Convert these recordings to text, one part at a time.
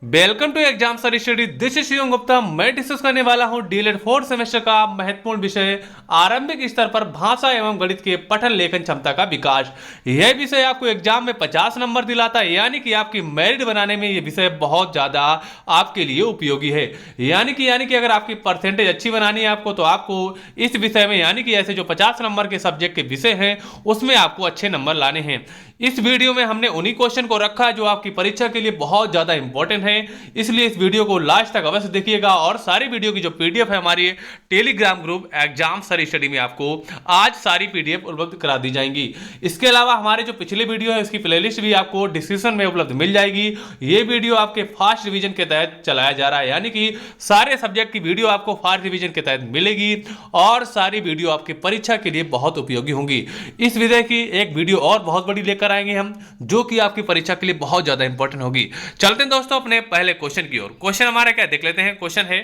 Welcome to exam study. This is Shivam Gupta. मैं discuss करने वाला हूं डीएलएड फोर्थ सेमेस्टर का महत्वपूर्ण विषय आरंभिक स्तर पर भाषा एवं गणित के पठन लेखन क्षमता का विकास। यह विषय आपको एग्जाम में 50 नंबर दिलाता है, यानी कि आपकी मेरिट बनाने में यह विषय बहुत ज्यादा आपके लिए उपयोगी है। यानी कि अगर आपकी परसेंटेज अच्छी बनानी है आपको, तो आपको इस विषय में यानी कि ऐसे जो 50 नंबर के सब्जेक्ट के विषय हैं उसमें आपको अच्छे नंबर लाने हैं। इस वीडियो में हमने उन्हीं क्वेश्चन को रखा है जो आपकी परीक्षा के लिए बहुत ज्यादा इंपॉर्टेंट है, इसलिए इस वीडियो को लास्ट तक अवश्य देखिएगा। और सारी वीडियो की जो पीडीएफ है हमारी टेलीग्राम ग्रुप एग्जाम स्टडी में आपको आज सारी पीडीएफ उपलब्ध करा दी जाएंगी। इसके अलावा हमारे जो पिछले वीडियो है उसकी प्लेलिस्ट भी आपको डिस्क्रिप्शन में उपलब्ध मिल जाएगी। ये वीडियो आपके फास्ट रिवीजन के तहत चलाया जा रहा है, यानी कि सारे सब्जेक्ट की वीडियो आपको फास्ट रिवीजन के तहत मिलेगी और सारी वीडियो आपकी परीक्षा के लिए बहुत उपयोगी होंगी। इस विषय की एक वीडियो और बहुत बड़ी लेकर आएंगे हम, जो कि आपकी परीक्षा के लिए बहुत ज्यादा इंपॉर्टेंट होगी। चलते हैं दोस्तों अपने पहले क्वेश्चन की ओर। क्वेश्चन हमारा क्या देख लेते हैं। क्वेश्चन है,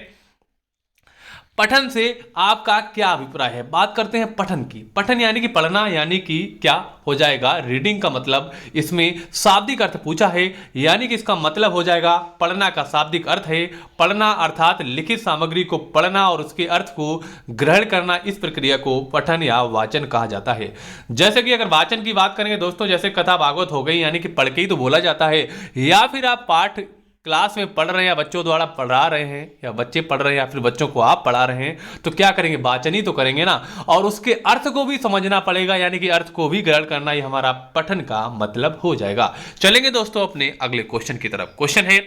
पठन से आपका क्या अभिप्राय है। बात करते हैं पठन की। पठन यानी कि पढ़ना, यानी कि क्या हो जाएगा रीडिंग का मतलब। इसमें शाब्दिक अर्थ पूछा है, यानी कि इसका मतलब हो जाएगा पढ़ना का शाब्दिक अर्थ है पढ़ना, अर्थात लिखित सामग्री को पढ़ना और उसके अर्थ को ग्रहण करना। इस प्रक्रिया को पठन या वाचन कहा जाता है। जैसे कि अगर वाचन की बात करेंगे दोस्तों, जैसे कथा भागवत हो गई, यानी कि पढ़ के ही तो बोला जाता है, या फिर आप पाठ क्लास में पढ़ रहे हैं या बच्चों द्वारा पढ़ा रहे हैं, या बच्चे पढ़ रहे हैं या फिर बच्चों को आप पढ़ा रहे हैं, तो क्या करेंगे, वाचन ही तो करेंगे ना। और उसके अर्थ को भी समझना पड़ेगा, यानी कि अर्थ को भी ग्रहण करना, ये हमारा पठन का मतलब हो जाएगा। चलेंगे दोस्तों अपने अगले क्वेश्चन की तरफ। क्वेश्चन है,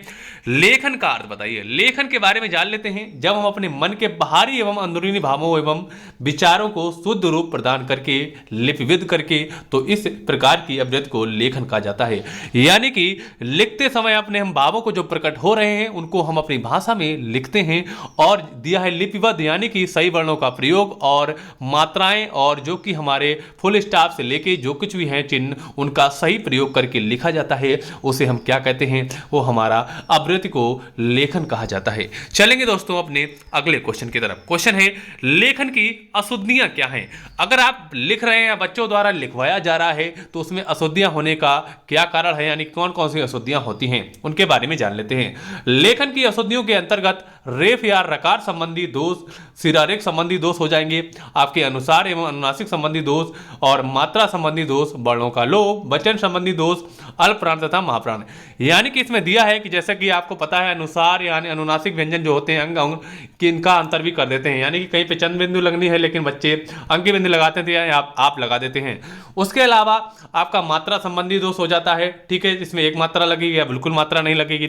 लेखन का अर्थ बताइए। लेखन के बारे में जान लेते हैं। जब हम अपने मन के बाहरी एवं अंदरूनी भावों एवं विचारों को शुद्ध रूप प्रदान करके लिपिबद्ध करके, तो इस प्रकार की अभिव्यक्ति को लेखन कहा जाता है। यानी कि लिखते समय अपने हम भावों को जो प्रकट हो रहे हैं उनको हम अपनी भाषा में लिखते हैं, और दिया है लिपिबद्ध, यानी कि सही वर्णों का प्रयोग और मात्राएं, और जो कि हमारे फुल स्टॉप से लेके जो कुछ भी है चिन्ह, उनका सही प्रयोग करके लिखा जाता है, उसे हम क्या कहते हैं, वो हमारा आवृत्ति को लेखन कहा जाता है। चलेंगे दोस्तों अपने अगले क्वेश्चन की तरफ। क्वेश्चन है, लेखन की अशुद्धियां क्या हैं। अगर आप लिख रहे हैं या बच्चों द्वारा लिखवाया जा रहा है, तो उसमें अशुद्धियां होने का क्या कारण है, यानी कौन कौन सी अशुद्धियां होती हैं, उनके बारे में जान लेते हैं। लेखन की अशुद्धियों के अंतर्गत रेफ या रकार संबंधी दोष, सिरारेख संबंधी दोष हो जाएंगे, आपके अनुसार एवं अनुनासिक संबंधी दोष और मात्रा संबंधी दोष, वर्णों का लोप, वचन संबंधी दोष, अल्पप्राण तथा महाप्राण। यानी कि इसमें दिया है कि जैसे कि आपको पता है अनुसार यानी अनुनासिक व्यंजन जो होते हैं अंग अंग कि इनका अंतर भी कर देते हैं, यानी कि कहीं पे चंद्र बिंदु लगनी है लेकिन बच्चे अंकी बिंदु लगाते थे, आप लगा देते हैं। उसके अलावा आपका मात्रा संबंधी दोष हो जाता है, ठीक है, इसमें एक मात्रा लगेगी या बिल्कुल मात्रा नहीं लगेगी।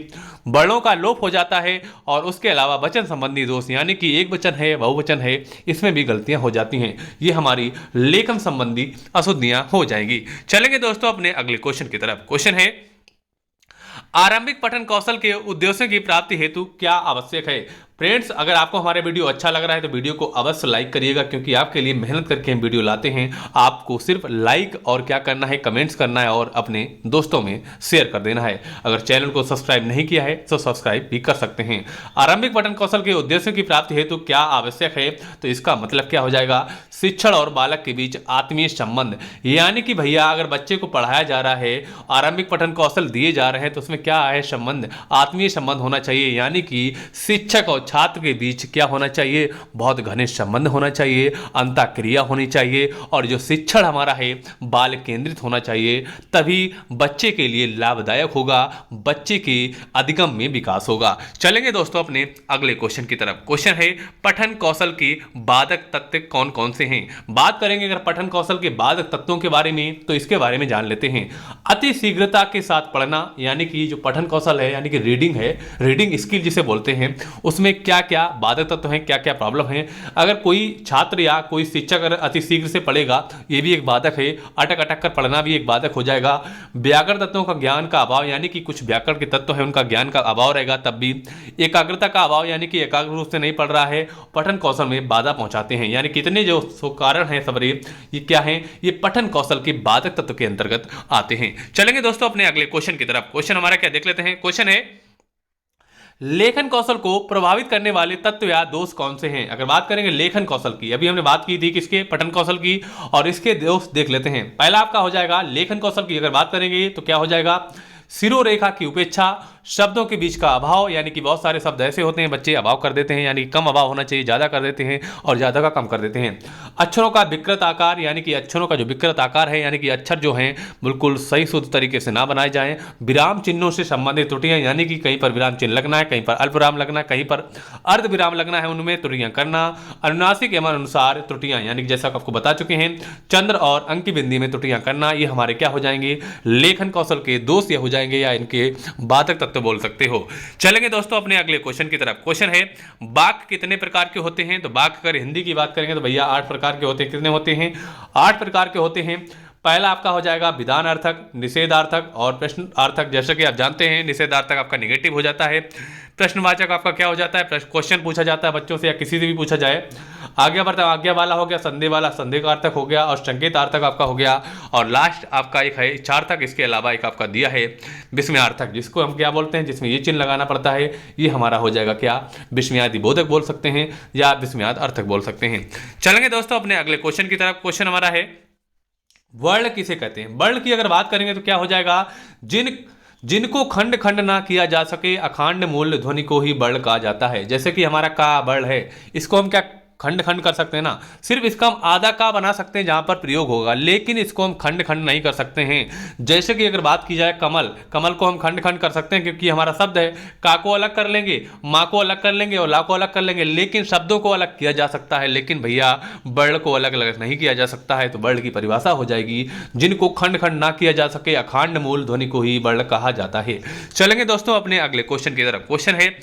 वर्णों का लोप हो जाता है, और उसके अलावा वचन संबंधी दोष, यानी कि एक वचन है बहुवचन है, इसमें भी गलतियां हो जाती हैं। ये हमारी लेखन संबंधी अशुद्धियां हो जाएंगी। चलेंगे दोस्तों अपने अगले क्वेश्चन की तरफ। क्वेश्चन है, आरंभिक पठन कौशल के उद्देश्यों की प्राप्ति हेतु क्या आवश्यक है। फ्रेंड्स, अगर आपको हमारे वीडियो अच्छा लग रहा है तो वीडियो को अवश्य लाइक करिएगा, क्योंकि आपके लिए मेहनत करके हम वीडियो लाते हैं। आपको सिर्फ लाइक और क्या करना है, कमेंट्स करना है और अपने दोस्तों में शेयर कर देना है। अगर चैनल को सब्सक्राइब नहीं किया है तो सब्सक्राइब भी कर सकते हैं। आरंभिक पठन कौशल के उद्देश्यों की प्राप्ति हेतु क्या आवश्यक है, तो इसका मतलब क्या हो जाएगा, शिक्षण और बालक के बीच आत्मीय संबंध। यानी कि भैया अगर बच्चे को पढ़ाया जा रहा है, आरंभिक पठन कौशल दिए जा रहे हैं, तो उसमें क्या है, संबंध, आत्मीय संबंध होना चाहिए। यानी कि शिक्षक और छात्र के बीच क्या होना चाहिए, बहुत घनिष्ठ संबंध होना चाहिए, अंतःक्रिया होनी चाहिए, और जो शिक्षण हमारा है बाल केंद्रित होना चाहिए, तभी बच्चे के लिए लाभदायक होगा, बच्चे के अधिगम में विकास होगा। चलेंगे दोस्तों अपने अगले क्वेश्चन की तरफ। क्वेश्चन है, पठन कौशल के बाधक तत्व कौन कौन से हैं। बात करेंगे अगर पठन कौशल के बाधक तत्वों के बारे में, तो इसके बारे में जान लेते हैं। अति शीघ्रता के साथ पढ़ना, यानी कि जो पठन कौशल है, यानी कि रीडिंग है, रीडिंग स्किल जिसे बोलते हैं, उसमें क्या क्या बाधक तत्व हैं, क्या क्या प्रॉब्लम है। अगर कोई छात्र या कोई शिक्षक अगर अति शीघ्र से पढ़ेगा, ये भी एक बाधक है। अटक अटक कर पढ़ना भी एक बाधक हो जाएगा। व्याकरण तत्वों का ज्ञान का अभाव, यानी कि कुछ व्याकरण के तत्व है उनका ज्ञान का अभाव रहेगा। तब भी एकाग्रता का अभाव, यानी कि एकाग्र रूप से नहीं पढ़ रहा है, पठन कौशल में बाधा पहुंचाते हैं। यानी कितने जो कारण हैं सबरे, ये क्या है, ये पठन कौशल के बाधक तत्व के अंतर्गत आते हैं। चलेंगे दोस्तों अपने अगले क्वेश्चन की तरफ। क्वेश्चन हमारा क्या देख लेते हैं। क्वेश्चन है, लेखन कौशल को प्रभावित करने वाले तत्व या दोष कौन से हैं। अगर बात करेंगे लेखन कौशल की, अभी हमने बात की थी किसके, पठन कौशल की, और इसके दोष देख लेते हैं। पहला आपका हो जाएगा लेखन कौशल की, अगर बात करेंगे तो क्या हो जाएगा, सिरोरेखा की उपेक्षा, शब्दों के बीच का अभाव, यानी कि बहुत सारे शब्द ऐसे होते हैं बच्चे अभाव कर देते हैं, यानी कम अभाव होना चाहिए, ज़्यादा कर देते हैं और ज़्यादा का कम कर देते हैं। अक्षरों का विकृत आकार, यानी कि अक्षरों का जो विकृत आकार है, यानी कि अक्षर जो हैं बिल्कुल सही शुद्ध तरीके से ना बनाए जाएं। विराम चिन्हों से संबंधित त्रुटियां, यानी कि कहीं पर विराम चिन्ह लगना है, कहीं पर अल्प विराम लगना है, कहीं पर अर्ध विराम लगना है, उनमें त्रुटियां करना। अनुनासिक एवं अनुसार त्रुटियां, यानी कि जैसा आपको बता चुके हैं, चंद्र और अंक की बिंदी में त्रुटियां करना, ये हमारे क्या हो जाएंगे, लेखन कौशल के दोष ये हो जाएंगे, या इनके बाधक तत्व बोल सकते हो। चलेंगे दोस्तों अपने अगले क्वेश्चन की तरफ। क्वेश्चन है, वाक्य कितने प्रकार के होते हैं? तो वाक्य अगर हिंदी की बात करेंगे तो भैया 8 प्रकार के होते हैं। कितने होते हैं? 8 प्रकार के होते हैं। पहला आपका हो जाएगा विधानार्थक, निषेधार्थक और प्रश्नार्थक। जैसे कि आप जानते हैं निषेधार्थक आपका निगेटिव हो जाता है, प्रश्नवाचक आपका क्या हो जाता है, क्वेश्चन पूछा जाता है बच्चों से या किसी से भी पूछा जाए। आज्ञा वर्तक आज्ञा वाला हो गया, संदेह वाला संदेहार्थक हो गया और संकेतार्थक आपका हो गया। और लास्ट आपका एक है इच्छार्थक, इसके अलावा एक आपका दिया है विस्मयार्थक, जिसको हम क्या बोलते हैं, जिसमें ये चिन्ह लगाना पड़ता है, ये हमारा हो जाएगा क्या, विस्मयादि बोधक बोल सकते हैं या विस्मयाद अर्थक बोल सकते हैं। चलेंगे दोस्तों अपने अगले क्वेश्चन की तरफ। क्वेश्चन हमारा है, वर्ण किसे कहते हैं? वर्ण की अगर बात करेंगे तो क्या हो जाएगा, जिनको खंड खंड ना किया जा सके अखंड मूल्य ध्वनि को ही वर्ण कहा जाता है। जैसे कि हमारा का वर्ण है, इसको हम क्या खंड खंड कर सकते हैं ना, सिर्फ इसका हम आधा का बना सकते हैं जहां पर प्रयोग होगा, लेकिन इसको हम खंड खंड नहीं कर सकते हैं। जैसे कि अगर बात की जाए कमल, कमल को हम खंड खंड कर सकते हैं क्योंकि हमारा शब्द है। का को अलग कर लेंगे, माँ को अलग कर लेंगे और ला को अलग कर लेंगे, लेकिन शब्दों को अलग किया जा सकता है, लेकिन भैया वर्ण को अलग अलग नहीं किया जा सकता है। तो वर्ण की परिभाषा हो जाएगी, जिनको खंड खंड ना किया जा सके अखंड मूल ध्वनि को ही वर्ण कहा जाता है। चलेंगे दोस्तों अपने अगले क्वेश्चन की तरफ। क्वेश्चन है,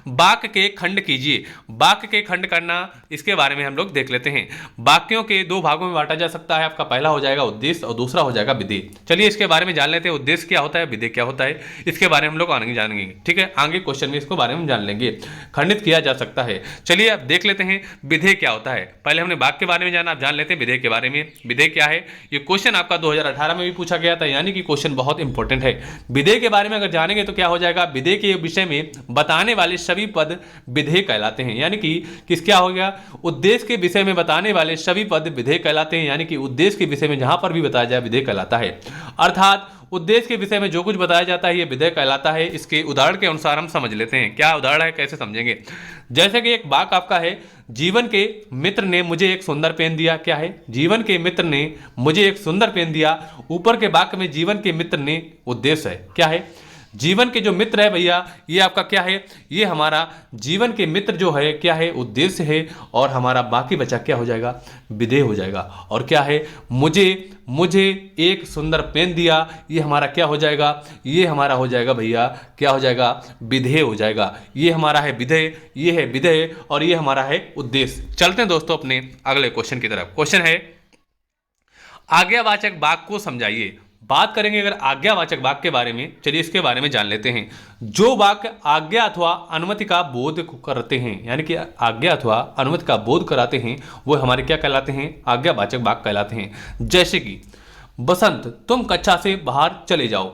वाक्य के खंड कीजिए। वाक्य के खंड करना, इसके बारे में हम लोग देख लेते हैं। वाक्यों के 2 भागों में बांटा जा सकता है। आपका पहला हो जाएगा उद्देश्य और दूसरा हो जाएगा विधेय। चलिए इसके बारे में जान लेते हैं, उद्देश्य क्या होता है, विधेय क्या होता है, इसके बारे में हम लोग आगे जानेंगे। ठीक है, आगे क्वेश्चन में इसको बारे में जान लेंगे। खंडित किया जा सकता है। चलिए अब देख लेते हैं विधेय क्या होता है। पहले हमने वाक्य के बारे में जाना, अब जान लेते हैं विधेय के बारे में। विधेय क्या है, ये क्वेश्चन आपका 2018 में भी पूछा गया था, यानी कि क्वेश्चन बहुत इंपॉर्टेंट है। विधेय के बारे में अगर जानेंगे तो क्या हो जाएगा, विधेय के विषय में बताने वाले सभी पद विधेय कहलाते हैं। यानी कि क्या हो गया, उद्देश्य के विषय में बताने वाले सभी पद विधेय कहलाते हैं। यानी कि उद्देश्य के विषय में जहां पर भी बताया जाए विधेय कहलाता है। अर्थात उद्देश्य के विषय में जो कुछ बताया जाता है ये विधेय कहलाता है। इसके उदाहरण के अनुसार हम समझ लेते हैं। क्या उदाहरण है, कैसे समझेंगे? जैसे कि एक वाक्य आपका है, जीवन के मित्र ने मुझे एक सुंदर पेन दिया। क्या है, जीवन के मित्र ने मुझे एक सुंदर पेन दिया। ऊपर के वाक्य में जीवन के मित्र ने उद्देश्य है। क्या है, जीवन के जो मित्र है भैया, ये आपका क्या है, ये हमारा जीवन के मित्र जो है क्या है, उद्देश्य है। और हमारा बाकी बचा क्या हो जाएगा, विधेय हो जाएगा। और क्या है, मुझे एक सुंदर पेन दिया, ये हमारा क्या हो जाएगा, ये हमारा हो जाएगा भैया, क्या हो जाएगा, विधेय हो जाएगा। ये हमारा है विधेय, ये है विधेय और ये हमारा है उद्देश्य। चलते हैं दोस्तों अपने अगले क्वेश्चन की तरफ। क्वेश्चन है, आज्ञावाचक वाक्य को समझाइए। बात करेंगे अगर आज्ञावाचक वाक्य के बारे में, चलिए इसके बारे में जान लेते हैं। जो वाक्य आज्ञा अथवा अनुमति का बोध करते हैं, यानी कि आज्ञा अथवा अनुमति का बोध कराते हैं, वो हमारे क्या कहलाते हैं, आज्ञावाचक वाक्य कहलाते हैं। जैसे कि बसंत तुम कक्षा से बाहर चले जाओ,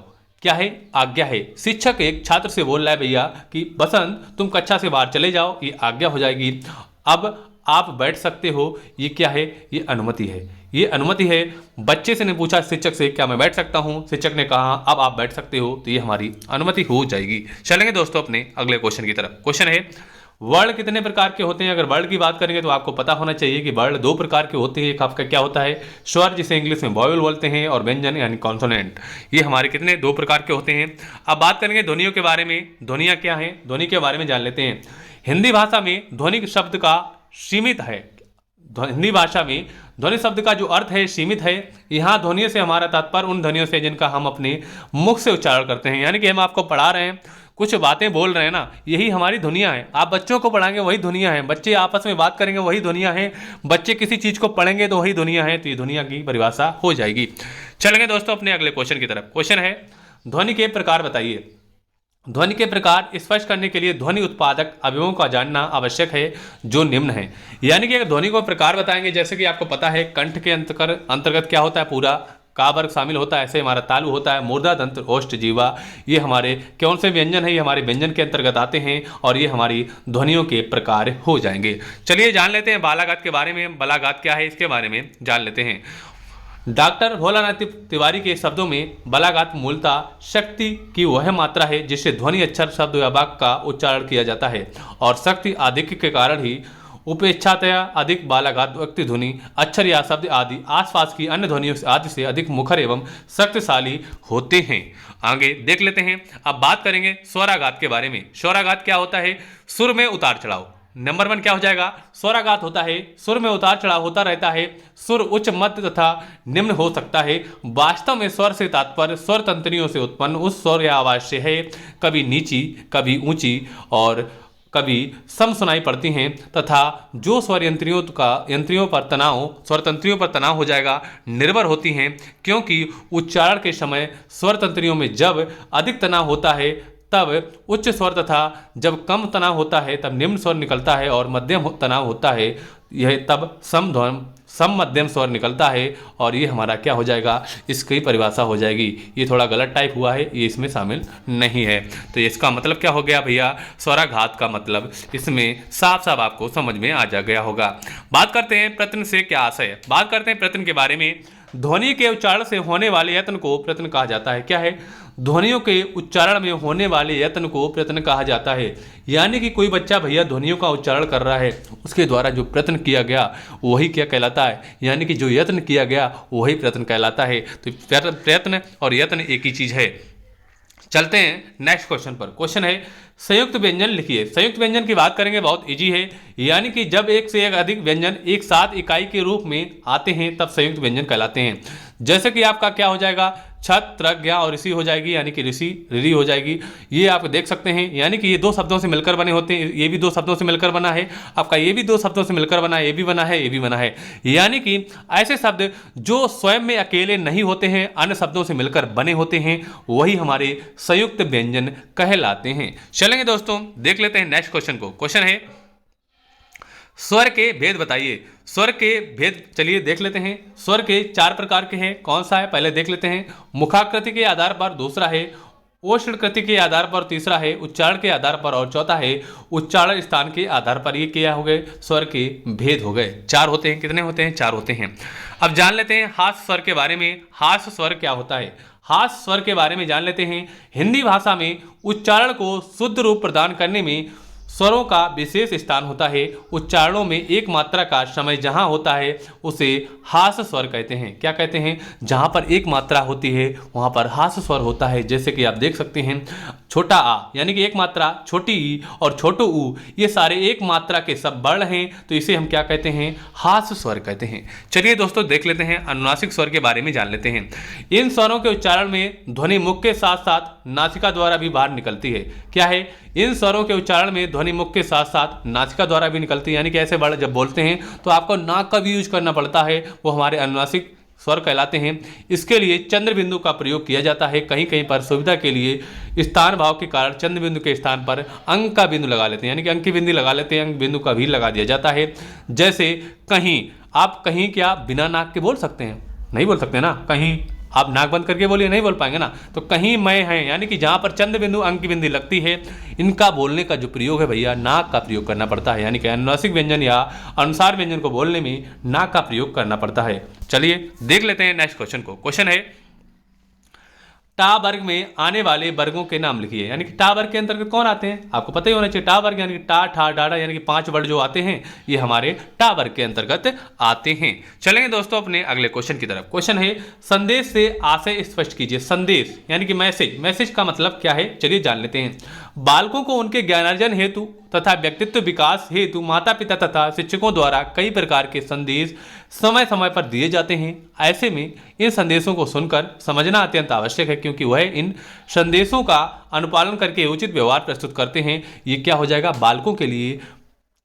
क्या है, आज्ञा है। शिक्षक एक छात्र से बोल रहा है भैया कि बसंत तुम कक्षा से बाहर चले जाओ, ये आज्ञा हो जाएगी। अब आप बैठ सकते हो, ये क्या है, ये अनुमति है, ये अनुमति है। बच्चे से ने पूछा शिक्षक से, क्या मैं बैठ सकता हूं, शिक्षक ने कहा अब आप बैठ सकते हो, तो ये हमारी अनुमति हो जाएगी। चलेंगे दोस्तों अपने अगले क्वेश्चन की तरफ। क्वेश्चन है, वर्ण कितने प्रकार के होते हैं? अगर वर्ण की बात करेंगे तो आपको पता होना चाहिए कि वर्ण 2 प्रकार के होते हैं। एक आपका क्या होता है, स्वर, जिसे इंग्लिश में वॉवेल बोलते हैं, और व्यंजन यानी कॉन्सोनेंट। ये हमारे कितने 2 प्रकार के होते हैं। अब बात करेंगे ध्वनियों के बारे में। ध्वनियाँ क्या हैं, ध्वनि के बारे में जान लेते हैं। हिंदी भाषा में ध्वनि शब्द का सीमित है, हिंदी भाषा में ध्वनि शब्द का जो अर्थ है सीमित है। यहाँ ध्वनियों से हमारा तात्पर्य उन ध्वनियों से जिनका हम अपने मुख से उच्चारण करते हैं। यानी कि हम आपको पढ़ा रहे हैं, कुछ बातें बोल रहे हैं ना, यही हमारी ध्वनियाँ हैं। आप बच्चों को पढ़ाएंगे वही ध्वनियाँ हैं, बच्चे आपस में बात करेंगे वही ध्वनियाँ हैं, बच्चे किसी चीज़ को पढ़ेंगे तो वही ध्वनियाँ हैं। तो ये ध्वनियाँ की परिभाषा हो जाएगी। चलेंगे दोस्तों अपने अगले क्वेश्चन की तरफ। क्वेश्चन है, ध्वनि के प्रकार बताइए। ध्वनि के प्रकार स्पष्ट करने के लिए ध्वनि उत्पादक अवयवों का जानना आवश्यक है, जो निम्न है। यानी कि अगर ध्वनि को प्रकार बताएंगे, जैसे कि आपको पता है कंठ के अंतर्गत क्या होता है, पूरा का वर्ग शामिल होता है। ऐसे हमारा तालु होता है, मूर्धा, दंत, ओष्ठ, जीवा, ये हमारे कौन से व्यंजन है, ये हमारे व्यंजन के अंतर्गत आते हैं और ये हमारी ध्वनियों के प्रकार हो जाएंगे। चलिए जान लेते हैं बालाघात के बारे में। बालाघात क्या है इसके बारे में जान लेते हैं। डॉक्टर भोलानाथ तिवारी के शब्दों में बलाघात मूलतः शक्ति की वह मात्रा है जिससे ध्वनि अक्षर शब्द या वाक्य का उच्चारण किया जाता है और शक्ति आधिक्य के कारण ही उपेक्षातया अधिक बालाघात व्यक्ति ध्वनि अक्षर या शब्द आदि आसपास की अन्य ध्वनियों आदि से अधिक मुखर एवं शक्तिशाली होते हैं। आगे देख लेते हैं। अब बात करेंगे स्वराघात के बारे में। स्वराघात क्या होता है? सुर में उतार चढ़ाव। नंबर 1 क्या हो जाएगा? स्वराघात होता है सुर में उतार चढ़ाव होता रहता है। सुर उच्च मध्य तथा निम्न हो सकता है। वास्तव में स्वर से तात्पर्य स्वर तंत्रियों से उत्पन्न उस स्वर या आवाज से है। कभी नीची कभी ऊंची और कभी सम सुनाई पड़ती हैं तथा जो स्वर यंत्रियों पर तनाव हो जाएगा निर्भर होती हैं, क्योंकि उच्चारण के समय स्वर तंत्रियों में जब अधिक तनाव होता है तब उच्च स्वर तथा जब कम तनाव होता है तब निम्न स्वर निकलता है और मध्यम तनाव होता है यह तब सम मध्यम स्वर निकलता है और ये हमारा क्या हो जाएगा? इसकी परिभाषा हो जाएगी। ये थोड़ा गलत टाइप हुआ है, ये इसमें शामिल नहीं है। तो इसका मतलब क्या हो गया भैया? स्वराघात का मतलब इसमें साफ साफ आपको समझ में आ जा गया होगा। बात करते हैं प्रयत्न से क्या आशय है। बात करते हैं प्रयत्न के बारे में। ध्वनि के उच्चारण से होने वाले यत्न को प्रयत्न कहा जाता है। क्या है? ध्वनियों के उच्चारण में होने वाले यत्न को प्रयत्न कहा जाता है। यानी कि कोई बच्चा भैया ध्वनियों का उच्चारण कर रहा है, उसके द्वारा जो प्रयत्न किया गया वही क्या कहलाता है? यानी कि जो यत्न किया गया वही प्रयत्न कहलाता है। तो प्रयत्न और यत्न एक ही चीज है। चलते हैं नेक्स्ट क्वेश्चन पर। क्वेश्चन है संयुक्त व्यंजन लिखिए। संयुक्त व्यंजन की बात करेंगे, बहुत इजी है। यानी कि जब एक से एक अधिक व्यंजन एक साथ इकाई के रूप में आते हैं तब संयुक्त व्यंजन कहलाते हैं। जैसे कि आपका क्या हो जाएगा? छत, त्रज्ञा और ऋषि हो जाएगी, यानी कि ऋषि ऋषि हो जाएगी। ये आप देख सकते हैं, यानी कि ये 2 शब्दों से मिलकर बने होते हैं। ये भी 2 शब्दों से मिलकर बना है, आपका ये भी 2 शब्दों से मिलकर बना है, ये भी बना है, ये भी बना है। यानी कि ऐसे शब्द जो स्वयं में अकेले नहीं होते हैं, अन्य शब्दों से मिलकर बने होते हैं, वही हमारे संयुक्त व्यंजन कहलाते हैं। चलेंगे दोस्तों, देख लेते हैं नेक्स्ट क्वेश्चन को। क्वेश्चन है स्वर के भेद बताइए। स्वर के भेद चलिए देख लेते हैं। स्वर के 4 प्रकार के हैं। कौन सा है पहले देख लेते हैं। मुखाकृति के आधार पर, दूसरा है ओष्ठकृति के आधार पर, तीसरा है उच्चारण के आधार पर और चौथा है उच्चारण स्थान के आधार पर। ये क्या हो गए? स्वर के भेद हो गए। 4 होते हैं। कितने होते हैं? 4 होते हैं। अब जान लेते हैं हास्य स्वर के बारे में। हास्य स्वर क्या होता है? हास्य स्वर के बारे में जान लेते हैं। हिंदी भाषा में उच्चारण को शुद्ध रूप प्रदान करने में स्वरों का विशेष स्थान होता है। उच्चारणों में एक मात्रा का समय जहां होता है उसे हास्य स्वर कहते हैं। क्या कहते हैं? जहां पर एक मात्रा होती है वहां पर हास्य स्वर होता है। जैसे कि आप देख सकते हैं छोटा आ यानी कि एक मात्रा, छोटी ई और छोटू ऊ, ये सारे एक मात्रा के सब वर्ण हैं, तो इसे हम क्या कहते हैं? हास्य स्वर कहते हैं। चलिए दोस्तों देख लेते हैं अनुनासिक स्वर के बारे में जान लेते हैं। इन स्वरों के उच्चारण में ध्वनि मुख के साथ साथ नासिका द्वारा भी बाहर निकलती है। क्या है? इन स्वरों के उच्चारण में ध्वनि मुख के साथ साथ नासिका द्वारा भी निकलती है। यानी कि ऐसे वर्ड जब बोलते हैं तो आपको नाक का भी यूज करना पड़ता है, वो हमारे अनुनासिक स्वर कहलाते हैं। इसके लिए चंद्र बिंदु का प्रयोग किया जाता है। कहीं कहीं पर सुविधा के लिए स्थान भाव के कारण चंद्र बिंदु के स्थान पर अंक का बिंदु लगा लेते हैं, यानी कि अंक की बिंदु लगा लेते हैं, अंक बिंदु का भी लगा दिया जाता है। जैसे कहीं, आप कहीं क्या बिना नाक के बोल सकते हैं? नहीं बोल सकते ना। कहीं आप नाक बंद करके बोलिए, नहीं बोल पाएंगे ना। तो कहीं मैं है, यानी कि जहां पर चंद्र बिंदु अंक की बिंदु लगती है, इनका बोलने का जो प्रयोग है भैया नाक का प्रयोग करना पड़ता है। यानी कि अनुनासिक व्यंजन या अनुसार व्यंजन को बोलने में नाक का प्रयोग करना पड़ता है। चलिए देख लेते हैं नेक्स्ट क्वेश्चन को। क्वेश्चन है टा वर्ग में आने वाले वर्गों के नाम लिखिए। यानी कि टा वर्ग के अंतर्गत कौन आते हैं? आपको पता ही होना चाहिए। टा वर्ग यानी कि टा, ठा, डाडा, यानी कि 5 वर्ड जो आते हैं ये हमारे टा वर्ग के अंतर्गत आते हैं। चलेंगे दोस्तों अपने अगले क्वेश्चन की तरफ। क्वेश्चन है संदेश से आशय स्पष्ट कीजिए। संदेश यानी कि मैसेज। मैसेज का मतलब क्या है चलिए जान लेते हैं। बालकों को उनके ज्ञानार्जन हेतु तथा व्यक्तित्व विकास हेतु माता पिता तथा शिक्षकों द्वारा कई प्रकार के संदेश समय समय पर दिए जाते हैं। ऐसे में इन संदेशों को सुनकर समझना अत्यंत आवश्यक है, क्योंकि वह इन संदेशों का अनुपालन करके उचित व्यवहार प्रस्तुत करते हैं। ये क्या हो जाएगा? बालकों के लिए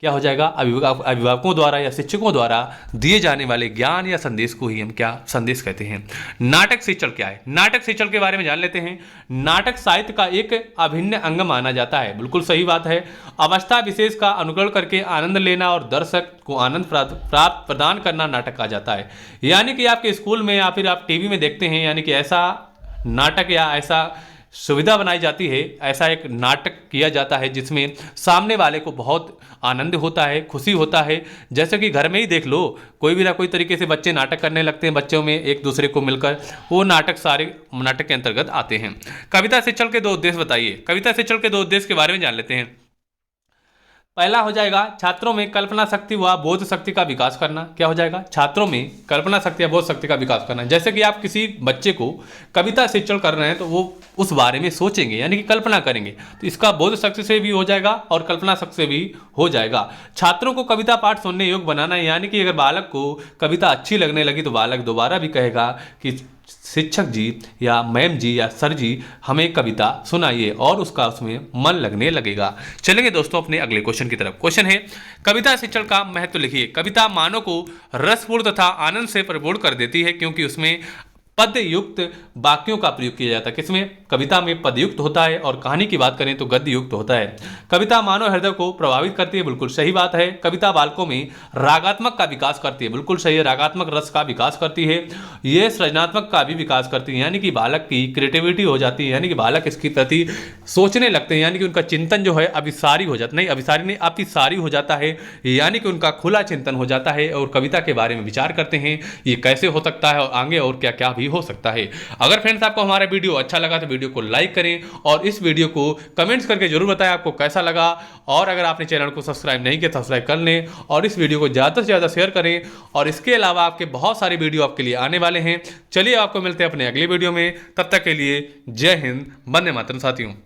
क्या हो जाएगा? अभिभावकों द्वारा या शिक्षकों द्वारा दिए जाने वाले ज्ञान या संदेश को ही हम क्या संदेश कहते हैं। नाटक शिक्षण क्या है? नाटक शिक्षण के बारे में जान लेते हैं। नाटक साहित्य का एक अभिन्न अंग माना जाता है। बिल्कुल सही बात है। अवस्था विशेष का अनुकरण करके आनंद लेना और दर्शक को आनंद प्राप्त प्रदान करना नाटक कहा जाता है। यानी कि आपके स्कूल में या फिर आप टीवी में देखते हैं, यानी कि ऐसा नाटक या ऐसा सुविधा बनाई जाती है, ऐसा एक नाटक किया जाता है जिसमें सामने वाले को बहुत आनंद होता है, खुशी होता है। जैसे कि घर में ही देख लो, कोई भी ना कोई तरीके से बच्चे नाटक करने लगते हैं, बच्चों में एक दूसरे को मिलकर, वो नाटक सारे नाटक के अंतर्गत आते हैं। कविता शिक्षण के 2 उद्देश्य बताइए। कविता शिक्षण के 2 उद्देश्य के बारे में जान लेते हैं। पहला हो जाएगा छात्रों में कल्पना शक्ति व बोध शक्ति का विकास करना। क्या हो जाएगा? छात्रों में कल्पना शक्ति या बोध शक्ति का विकास करना। जैसे कि आप किसी बच्चे को कविता शिक्षण कर रहे हैं तो वो उस बारे में सोचेंगे, यानी कि कल्पना करेंगे, तो इसका बोध शक्ति से भी हो जाएगा और कल्पना शक्ति से भी हो जाएगा। छात्रों को कविता पाठ सुनने योग्य बनाना, यानी कि अगर बालक को कविता अच्छी लगने लगी तो बालक दोबारा भी कहेगा कि शिक्षक जी या मैम जी या सर जी हमें कविता सुनाइए, और उसका उसमें मन लगने लगेगा। चलेंगे दोस्तों अपने अगले क्वेश्चन की तरफ। क्वेश्चन है, कविता शिक्षण का महत्व लिखिए। कविता मानव को रसपूर्ण तथा आनंद से परिपूर्ण कर देती है, क्योंकि उसमें पद युक्त वाक्यों का प्रयोग किया जाता है। किसमें? कविता में पद युक्त होता है, और कहानी की बात करें तो गद्य युक्त होता है। कविता मानव हृदय को प्रभावित करती है, बिल्कुल सही बात है। कविता बालकों में रागात्मक का विकास करती है, बिल्कुल सही है, रागात्मक रस का विकास करती है। ये सृजनात्मक का भी विकास करती है, यानी कि बालक की क्रिएटिविटी हो जाती है, यानी कि बालक इसके प्रति सोचने लगते हैं, यानी कि उनका चिंतन जो है अभिसारी हो जाता, नहीं अभिसारी नहीं अतिसारी हो जाता है, यानी कि उनका खुला चिंतन हो जाता है और कविता के बारे में विचार करते हैं ये कैसे हो सकता है और आगे और क्या क्या भी हो सकता है। अगर फ्रेंड्स आपको हमारा वीडियो अच्छा लगा तो वीडियो को लाइक करें और इस वीडियो को कमेंट्स करके जरूर बताएं आपको कैसा लगा, और अगर आपने चैनल को सब्सक्राइब नहीं किया तो सब्सक्राइब कर लें और इस वीडियो को ज़्यादा से ज़्यादा शेयर करें। और इसके अलावा आपके बहुत सारे वीडियो आपके लिए आने वाले हैं। चलिए आपको मिलते हैं अपने अगले वीडियो में, तब तक के लिए जय हिंद, वंदे मातरम साथियों।